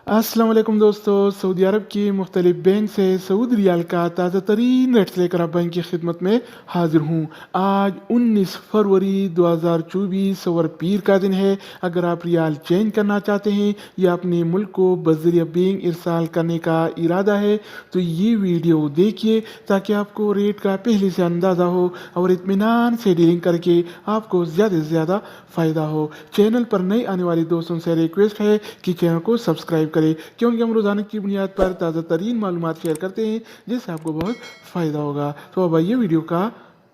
अस्सलाम वालेकुम दोस्तों। सऊदी अरब की मुख्तलिफ बैंक से सऊदी रियाल का ताज़ा तरीन रेट्स लेकर आप बैंक की खिदमत में हाजिर हूँ। आज 19 फरवरी 2024 और पीर का दिन है। अगर आप रियाल चेंज करना चाहते हैं या अपने मुल्क को बज़रिया बैंक इरसाल करने का इरादा है तो ये वीडियो देखिए ताकि आपको रेट का पहले से अंदाज़ा हो और इत्मीनान से डीलिंग करके आपको ज़्यादा से ज़्यादा फ़ायदा हो। चैनल पर नए आने वाले दोस्तों से रिक्वेस्ट है कि चैनल को सब्सक्राइब करें क्योंकि हम रोज़ाना की बुनियाद पर ताज़ा तरीन मालूमात शेयर करते हैं जिससे आपको बहुत फ़ायदा होगा। तो अब आइए वीडियो का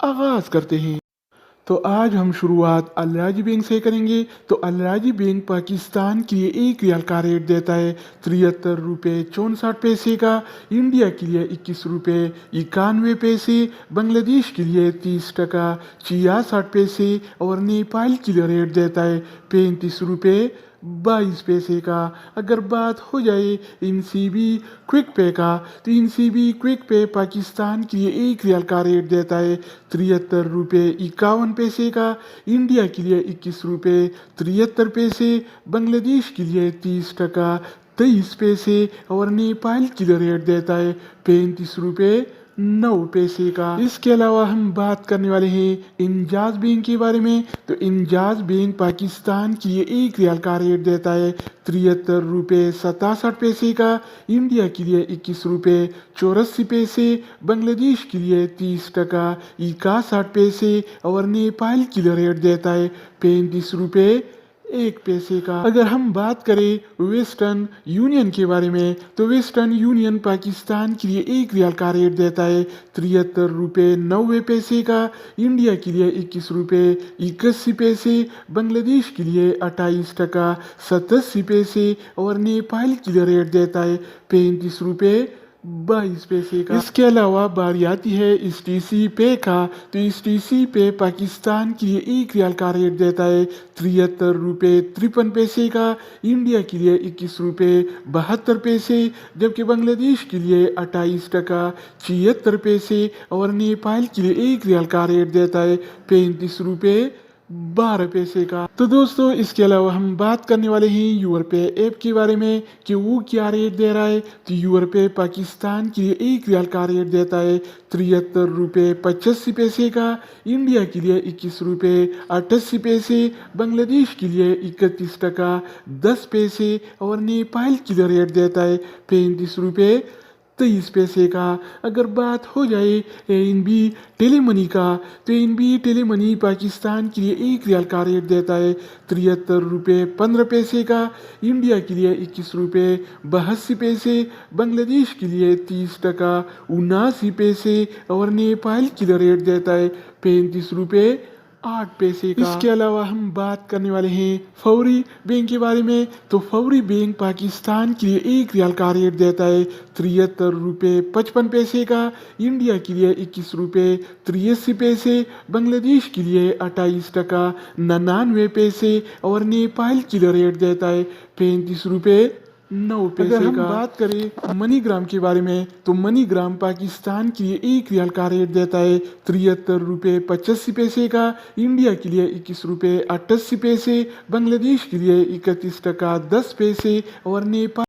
आगाज़ करते हैं। तो आज हम शुरुआत अल राजी बैंक से करेंगे। तो अल राजी बैंक पाकिस्तान के लिए एक रियाल का रेट देता है 73 रुपये 64 पैसे का, इंडिया के लिए 21 रुपये 91 पैसे, बांग्लादेश के लिए 30 टका 66 पैसे और नेपाल के लिए रेट देता है 35 रुपये 22 पैसे का। अगर बात हो जाए इनसीबी क्विक पे का तो इनसीबी क्विक पे पाकिस्तान के लिए एक रियाल का रेट देता है 73 रुपये 51 पैसे का, इंडिया के लिए 21 रुपये 73 पैसे, बांग्लादेश के लिए 30 टका 23 पैसे और नेपाल के लिए रेट देता है 35 रुपये 9 पैसे का। इसके अलावा हम बात करने वाले हैं इंजाज बैंक के बारे में। तो इंजाज बैंक पाकिस्तान के लिए एक रियाल का रेट देता है 73 रुपये 67 पैसे का, इंडिया के लिए 21 रुपये 84 पैसे, बांग्लादेश के लिए 30 टका 61 पैसे और नेपाल के लिए रेट देता है 35 रुपये 1 पैसे का। अगर हम बात करें वेस्टर्न यूनियन के बारे में तो वेस्टर्न यूनियन पाकिस्तान के लिए एक रियाल का रेट देता है 73 रुपये 90 पैसे का, इंडिया के लिए 21 रुपये 81 पैसे, बांग्लादेश के लिए 28 टका 87 पैसे और नेपाल के लिए रेट देता है 35 रुपये 22 पैसे का। इसके अलावा बारी आती है इस टी पे का। तो इस टी पे पाकिस्तान के लिए एक रियाल का रेट देता है 73 रुपये 53 पैसे का, इंडिया के लिए 21 रुपये 72 पैसे, जबकि बांग्लादेश के लिए 28 टका 76 पैसे और नेपाल के लिए एक रियाल का रेट देता है 35 रुपये 12 पैसे का। तो दोस्तों इसके अलावा हम बात करने वाले हैं यूरपे ऐप के बारे में कि वो क्या रेट दे रहा है। तो यूरपे पाकिस्तान के लिए एक रियाल का रेट देता है 73 रुपये 85 पैसे का, इंडिया के लिए 21 रुपये 88 पैसे, बांग्लादेश के लिए 31 टका 10 पैसे और नेपाल के लिए रेट देता है 35 रुपये 23 पैसे का। अगर बात हो जाए एनबी टेलीमनी का तो एनबी टेलीमनी पाकिस्तान के लिए एक रियाल का रेट देता है 73 रुपये 15 पैसे का, इंडिया के लिए 21 रुपये 82 पैसे, बांग्लादेश के लिए 30 टका 79 पैसे और नेपाल के लिए रेट देता है 35 रुपये 8 पैसे का। इसके अलावा हम बात करने वाले हैं फौरी बैंक के बारे में। तो फौरी बैंक पाकिस्तान के लिए एक रियाल का रेट देता है 73 रुपये 55 पैसे का, इंडिया के लिए 21 रुपये 83 पैसे, बांग्लादेश के लिए 28 टका 99 पैसे और नेपाल के लिए रेट देता है 35 रुपये 9 पैसे का। अगर हम बात करें मनीग्राम के बारे में तो मनीग्राम पाकिस्तान के लिए एक रियाल का रेट देता है 73 रुपये 85 पैसे का, इंडिया के लिए 21 रुपये 88 पैसे, बांग्लादेश के लिए 31 टका 10 पैसे और नेपाल